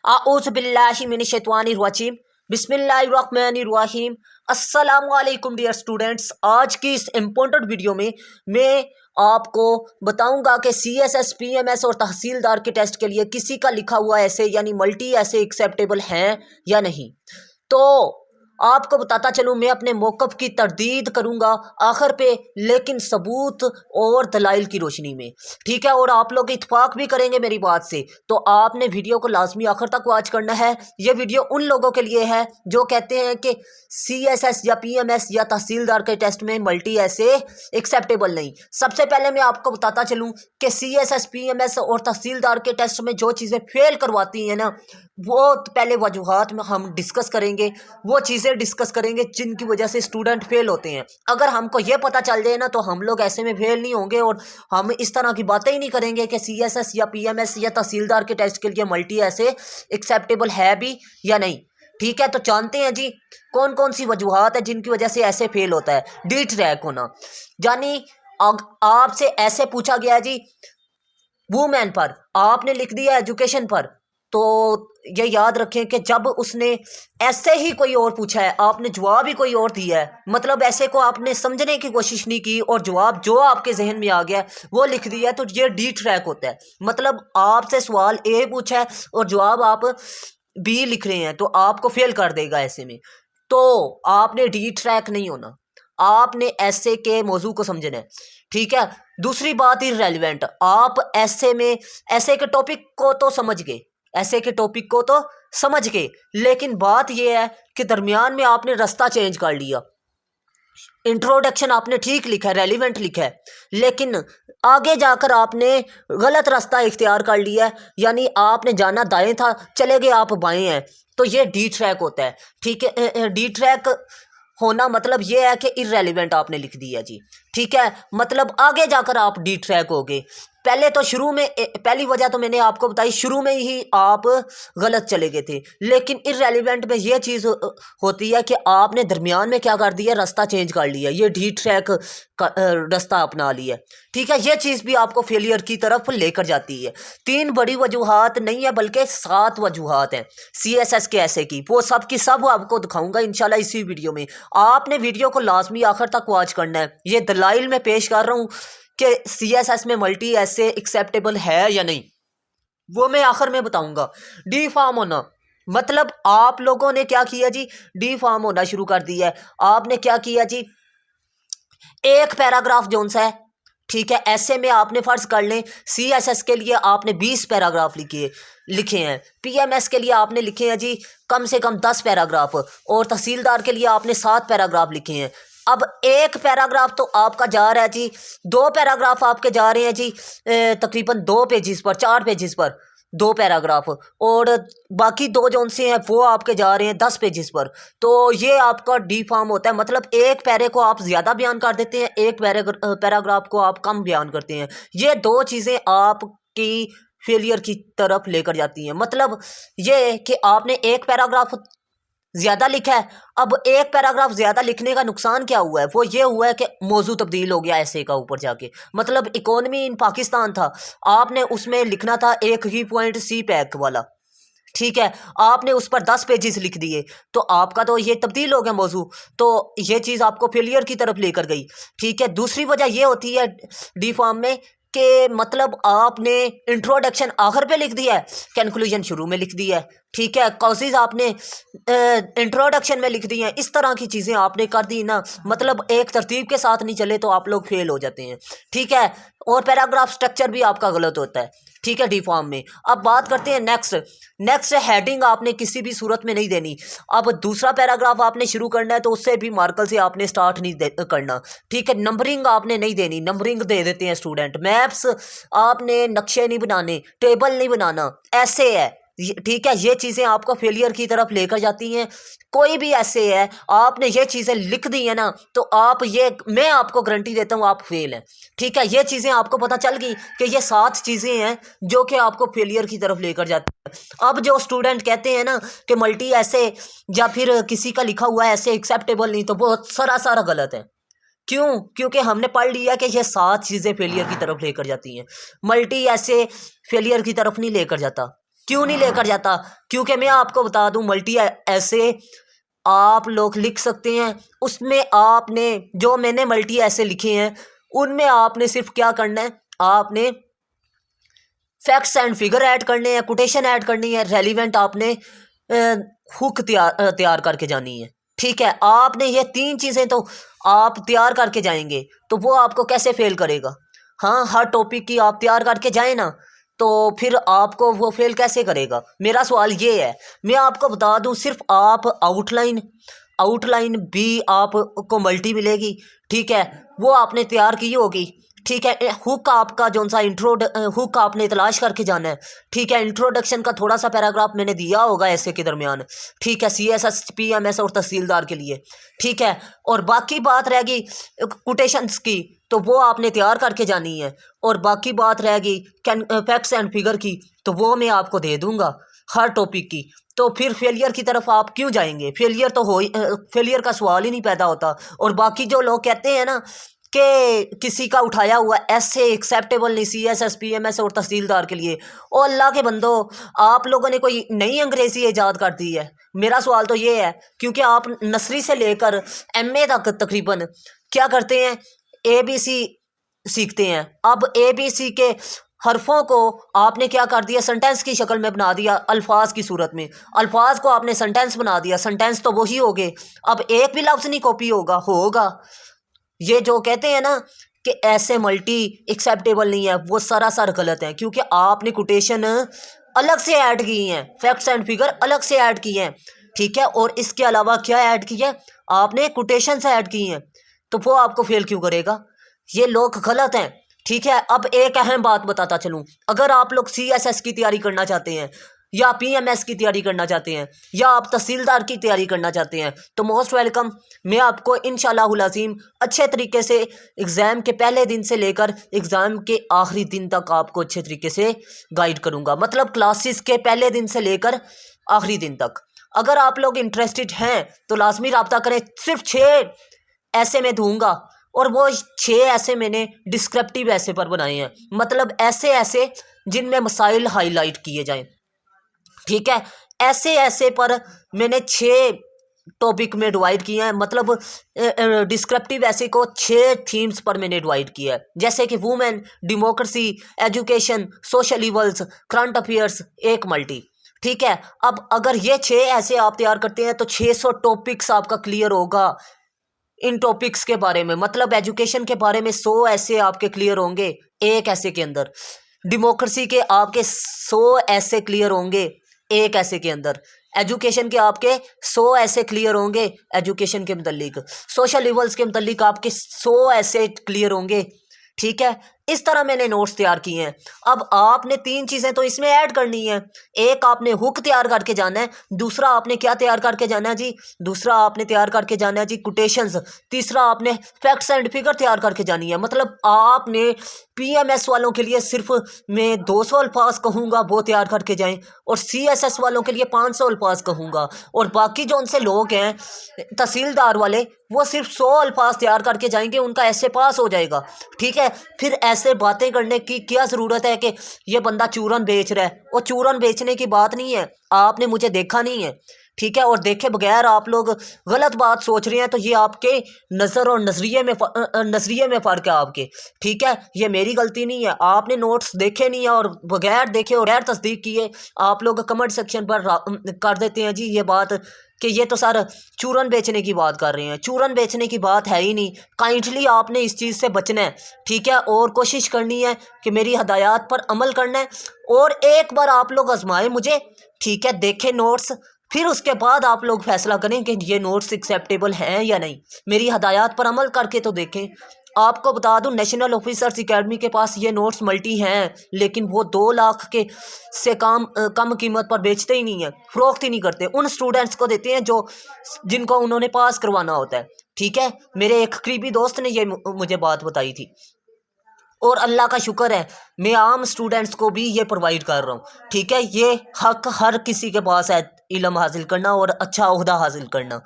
आऊज़ बिल्लाहि मिनश शैतानिर रजीम बिस्मिल्लाहिर्रहमानिर्रहीम। अस्सलाम वालेकुम डियर स्टूडेंट्स। आज की इस इम्पोर्टेंट वीडियो में मैं आपको बताऊंगा कि CSS PMS और तहसीलदार के टेस्ट के लिए किसी का लिखा हुआ ऐसे यानी मल्टी ऐसे एक्सेप्टेबल हैं या नहीं। तो आपको बताता चलूँ, मैं अपने मौक़िफ़ की तरदीद करूँगा आखिर पे, लेकिन सबूत और दलाइल की रोशनी में, ठीक है। और आप लोग इत्फाक भी करेंगे मेरी बात से, तो आपने वीडियो को लाजमी आखिर तक वॉच करना है। ये वीडियो उन लोगों के लिए है जो कहते हैं कि CSS या PMS या तहसीलदार के टेस्ट में मल्टी ऐसे एक्सेप्टेबल नहीं। सबसे पहले मैं आपको बताता चलूँ कि CSS PMS और तहसीलदार के टेस्ट में जो चीज़ें फेल करवाती हैं ना, वो पहले वजूहात में हम डिस्कस करेंगे, वो चीज़ें डिस्कस करेंगे जिनकी वजह से स्टूडेंट फेल होते हैं। अगर हमको ये पता चल जाए ना, तो हम लोग ऐसे में फेल नहीं होंगे और हम इस तरह की बातें ही नहीं करेंगे कि CSS या PMS या तहसीलदार के टेस्ट के लिए मल्टी ऐसे एक्सेप्टेबल है भी या नहीं, ठीक है। तो जानते हैं जी कौन कौन सी वजूहात है जिनकी वजह से ऐसे फेल होता है। डी ट्रैक होना, यानी आपसे ऐसे पूछा गया जी वुमेन पर, आपने लिख दिया एजुकेशन पर, तो ये याद रखें कि जब उसने ऐसे ही कोई और पूछा है, आपने जवाब ही कोई और दिया है, मतलब ऐसे को आपने समझने की कोशिश नहीं की और जवाब जो आपके जहन में आ गया वो लिख दिया, तो ये डी ट्रैक होता है। मतलब आपसे सवाल ए पूछा है और जवाब आप बी लिख रहे हैं, तो आपको फेल कर देगा ऐसे में। तो आपने डी ट्रैक नहीं होना, आपने ऐसे के मौजू को समझना है, ठीक है। दूसरी बात इररेलेवेंट, आप ऐसे में ऐसे के टॉपिक को तो समझ गए, ऐसे के टॉपिक को तो समझ गए, लेकिन बात यह है कि दरमियान में आपने रास्ता चेंज कर लिया। इंट्रोडक्शन आपने ठीक लिखा है, रेलिवेंट लिखा है, लेकिन आगे जाकर आपने गलत रास्ता इख्तियार कर लिया है, यानी आपने जाना दाएं था, चले गए आप बाएं हैं, तो ये डी ट्रैक होता है, ठीक है। डी ट्रैक होना मतलब ये है कि इररेलेवेंट आपने लिख दिया जी, ठीक है। मतलब आगे जाकर आप डी ट्रैक हो गए। पहले तो शुरू में पहली वजह तो मैंने आपको बताई, शुरू में ही आप गलत चले गए थे, लेकिन इररेलेवेंट में ये चीज़ होती है कि आपने दरमियान में क्या कर दिया, रास्ता चेंज कर लिया, ये डी ट्रैक का रास्ता अपना लिया, ठीक है। ये चीज़ भी आपको फेलियर की तरफ लेकर जाती है। 3 बड़ी वजूहात नहीं है बल्कि 7 वजूहात हैं CSS के ऐसे की, वो सब की सब आपको दिखाऊंगा इंशाल्लाह इसी वीडियो में। आपने वीडियो को लाजमी आखिर तक वॉच करना है। ये दलाइल में पेश कर रहा हूँ कि CSS में मल्टी ऐसे एक्सेप्टेबल है या नहीं, वो मैं आखिर में बताऊंगा। डी फार्म होना, मतलब आप लोगों ने क्या किया जी, डी फार्म होना शुरू कर दिया है। आपने क्या किया जी, एक पैराग्राफ जोन सा है, ठीक है। ऐसे में आपने फर्ज कर लें CSS के लिए आपने 20 पैराग्राफ लिखे हैं, PMS के लिए आपने लिखे हैं जी कम से कम 10 पैराग्राफ, और तहसीलदार के लिए आपने 7 पैराग्राफ लिखे हैं। अब एक पैराग्राफ तो आपका जा रहा है जी, 2 पैराग्राफ आपके जा रहे हैं जी तकरीबन 2 पेजेस पर, 4 पेजेस पर 2 पैराग्राफ, और बाकी 2 जोन से हैं वो आपके जा रहे हैं 10 पेजेस पर। तो ये आपका डी फॉर्म होता है, मतलब एक पैरे को आप ज़्यादा बयान कर देते हैं, एक पैराग्राफ को आप कम बयान करते हैं। ये 2 चीज़ें आपकी फेलियर की तरफ लेकर जाती हैं। मतलब ये कि आपने एक पैराग्राफ ज़्यादा लिखा है, अब एक पैराग्राफ ज़्यादा लिखने का नुकसान क्या हुआ है, वो ये हुआ है कि मौजू तब्दील हो गया ऐसे का ऊपर जाके। मतलब इकोनॉमी इन पाकिस्तान था, आपने उसमें लिखना था एक ही पॉइंट सी पैक वाला, ठीक है, आपने उस पर 10 पेजेस लिख दिए, तो आपका तो ये तब्दील हो गया मौजू, तो ये चीज़ आपको फेलियर की तरफ लेकर गई, ठीक है। दूसरी वजह ये होती है डी फॉर्म में कि मतलब आपने इंट्रोडक्शन आखिर पे लिख दिया है, कंक्लूजन शुरू में लिख दिया है, ठीक है। कॉजेज आपने इंट्रोडक्शन में लिख दिए हैं, इस तरह की चीज़ें आपने कर दी ना, मतलब एक तरतीब के साथ नहीं चले तो आप लोग फेल हो जाते हैं, ठीक है। और पैराग्राफ स्ट्रक्चर भी आपका गलत होता है, ठीक है, डी फॉर्म में। अब बात करते हैं नेक्स्ट हेडिंग आपने किसी भी सूरत में नहीं देनी। अब दूसरा पैराग्राफ आपने शुरू करना है तो उससे भी मार्कर से आपने स्टार्ट नहीं करना, ठीक है। नंबरिंग आपने नहीं देनी, नंबरिंग दे देते हैं स्टूडेंट। मैप्स आपने नक्शे नहीं बनाने, टेबल नहीं बनाना, ऐसे है, ठीक है। ये चीज़ें आपको फेलियर की तरफ लेकर जाती हैं। कोई भी ऐसे है आपने ये चीज़ें लिख दी है ना, तो आप ये, मैं आपको गारंटी देता हूँ आप फेल हैं, ठीक है। ये चीज़ें आपको पता चल गई कि ये 7 चीज़ें हैं जो कि आपको फेलियर की तरफ लेकर जाती है। अब जो स्टूडेंट कहते हैं ना कि मल्टी ऐसे या फिर किसी का लिखा हुआ है ऐसे एक्सेप्टेबल नहीं, तो वो सरासर गलत है। क्यों? क्योंकि हमने पढ़ लिया कि ये 7 चीज़ें फेलियर की तरफ लेकर जाती हैं, मल्टी ऐसे फेलियर की तरफ नहीं लेकर जाता। क्यों नहीं लेकर जाता? क्योंकि मैं आपको बता दूं, मल्टी ऐसे आप लोग लिख सकते हैं। उसमें आपने जो मैंने मल्टी ऐसे लिखे हैं उनमें आपने सिर्फ क्या करना है, आपने फैक्ट्स एंड फिगर ऐड करने हैं, कोटेशन ऐड करनी है, रेलिवेंट आपने हुक तैयार करके जानी है। ठीक है, आपने ये तीन चीज़ें तो आप तैयार करके जाएंगे तो वो आपको कैसे फेल करेगा? हाँ, हर टॉपिक की आप तैयार करके जाए ना, तो फिर आपको वो फेल कैसे करेगा? मेरा सवाल ये है। मैं आपको बता दूं, सिर्फ आप आउटलाइन आउटलाइन भी आपको मल्टी मिलेगी। ठीक है, वो आपने तैयार की होगी। ठीक है, हुक आपका जो सा हुक आपने तलाश करके जाना है। ठीक है, इंट्रोडक्शन का थोड़ा सा पैराग्राफ मैंने दिया होगा ऐसे के दरमियान। ठीक है, CSS PMS और तहसीलदार के लिए। ठीक है, और बाकी बात रहेगी कोटेशंस की, तो वो आपने तैयार करके जानी है। और बाकी बात रहेगी फैक्ट्स एंड फिगर की, तो वो मैं आपको दे दूंगा हर टॉपिक की। तो फिर फेलियर की तरफ आप क्यों जाएंगे? फेलियर तो फेलियर का सवाल ही नहीं पैदा होता। और बाकी जो लोग कहते हैं ना कि किसी का उठाया हुआ ऐसे एक्सेप्टेबल नहीं CSS PMS और तहसीलदार के लिए, ओ अल्लाह के बंदो, आप लोगों ने कोई नई अंग्रेजी ईजाद कर दी है? मेरा सवाल तो ये है, क्योंकि आप नर्सरी से लेकर MA तक तकरीबन क्या करते हैं, ABC सीखते हैं। अब ABC के हरफों को आपने क्या कर दिया, सेंटेंस की शक्ल में बना दिया, अल्फाज की सूरत में। अल्फाज को आपने सेंटेंस बना दिया, सेंटेंस तो वही हो गए। अब एक भी लफ्ज़ नहीं कॉपी होगा। ये जो कहते हैं ना कि ऐसे मल्टी एक्सेप्टेबल नहीं है, वो सरासर गलत है। क्योंकि आपने कोटेशन अलग से ऐड की हैं, फैक्ट्स एंड फिगर अलग से ऐड की हैं। ठीक है, और इसके अलावा क्या ऐड किया है, आपने कोटेशन से ऐड की हैं। तो वो आपको फेल क्यों करेगा? ये लोग गलत हैं। ठीक है, अब एक अहम बात बताता चलूँ। अगर आप लोग CSS की तैयारी करना चाहते हैं, या PMS की तैयारी करना चाहते हैं, या आप तहसीलदार की तैयारी करना चाहते हैं, तो मोस्ट वेलकम। मैं आपको इंशाअल्लाहुल अज़ीम अच्छे तरीके से एग्ज़ाम के पहले दिन से लेकर एग्ज़ाम के आखिरी दिन तक आपको अच्छे तरीके से गाइड करूँगा। मतलब क्लासेस के पहले दिन से लेकर आखिरी दिन तक। अगर आप लोग इंटरेस्टेड हैं तो लाजमी रब्ता करें। सिर्फ 6 ऐसे मैं दूंगा, और वो 6 ऐसे मैंने डिस्क्रिप्टिव ऐसे पर बनाए हैं। मतलब ऐसे जिनमें मसाइल हाईलाइट किए जाएं। ठीक है, ऐसे पर मैंने 6 टॉपिक में डिवाइड किया है। मतलब डिस्क्रिप्टिव ऐसे को 6 थीम्स पर मैंने डिवाइड किया है, जैसे कि women, democracy, education, social evils, current affairs, एक मल्टी। ठीक है, अब अगर ये 6 ऐसे आप तैयार करते हैं तो 600 टॉपिक्स आपका क्लियर होगा इन टॉपिक्स के बारे में। मतलब एजुकेशन के बारे में 100 ऐसे आपके क्लियर होंगे एक ऐसे के अंदर। डेमोक्रेसी के आपके 100 ऐसे क्लियर होंगे एक ऐसे के अंदर। एजुकेशन के आपके 100 ऐसे क्लियर होंगे एजुकेशन के मुतल्लिक। सोशल लेवल्स के मुतल्लिक आपके 100 ऐसे क्लियर होंगे। ठीक है, इस तरह मैंने नोट्स तैयार किए हैं। अब आपने 3 चीज़ें तो इसमें ऐड करनी है। एक आपने हुक तैयार करके जाना है, दूसरा आपने क्या तैयार करके जाना है जी, दूसरा आपने तैयार करके जाना है जी कोटेशंस, तीसरा आपने फैक्ट्स एंड फिगर तैयार करके जानी है। मतलब आपने PMS वालों के लिए सिर्फ मैं 200 अल्फाज कहूँगा वो तैयार करके जाएं, और CSS वालों के लिए 500 अल्फाज कहूँगा, और बाकी जो उनसे लोग हैं तहसीलदार वाले, वो सिर्फ 100 अल्फाज तैयार करके जाएंगे, उनका ऐसे पास हो जाएगा। ठीक है, फिर ऐसे बातें करने की क्या ज़रूरत है कि ये बंदा चूरन बेच रहा है? वो चूरन बेचने की बात नहीं है, आपने मुझे देखा नहीं है। ठीक है, और देखे बगैर आप लोग गलत बात सोच रहे हैं, तो ये आपके नज़र और नजरिए में फ़र्क है आपके। ठीक है, ये मेरी गलती नहीं है, आपने नोट्स देखे नहीं है, और बगैर देखे और बगैर तस्दीक किए आप लोग कमेंट सेक्शन पर कर देते हैं जी ये बात कि ये तो सर चूरन बेचने की बात कर रहे हैं। चूरन बेचने की बात है ही नहीं। काइंडली आपने इस चीज़ से बचना है। ठीक है, और कोशिश करनी है कि मेरी हदायत पर अमल करना है, और एक बार आप लोग आजमाएं मुझे। ठीक है, देखें नोट्स, फिर उसके बाद आप लोग फैसला करें कि ये नोट्स एक्सेप्टेबल हैं या नहीं। मेरी हदायत पर अमल करके तो देखें। आपको बता दूं, नेशनल ऑफिसर्स एकेडमी के पास ये नोट्स मल्टी हैं, लेकिन वो 2 लाख के से कम कीमत पर बेचते ही नहीं है, फ़रोख्त ही नहीं करते। उन स्टूडेंट्स को देते हैं जिनको उन्होंने पास करवाना होता है। ठीक है, मेरे एक करीबी दोस्त ने ये मुझे बात बताई थी, और अल्लाह का शुक्र है मैं आम स्टूडेंट्स को भी ये प्रोवाइड कर रहा हूँ। ठीक है, ये हक हर किसी के पास है, इल्म हासिल करना और अच्छा ओहदा हासिल करना।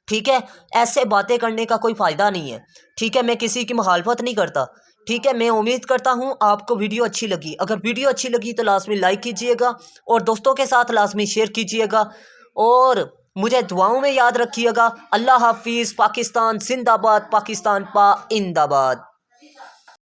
ठीक है, ऐसे बातें करने का कोई फ़ायदा नहीं है। ठीक है, मैं किसी की मुखालफत नहीं करता। ठीक है, मैं उम्मीद करता हूँ आपको वीडियो अच्छी लगी। अगर वीडियो अच्छी लगी तो लाजमी लाइक कीजिएगा और दोस्तों के साथ लाजमी शेयर कीजिएगा और मुझे दुआओं में याद रखिएगा। अल्लाह हाफिज़। पाकिस्तान जिंदाबाद, पाकिस्तान पाइंदाबाद।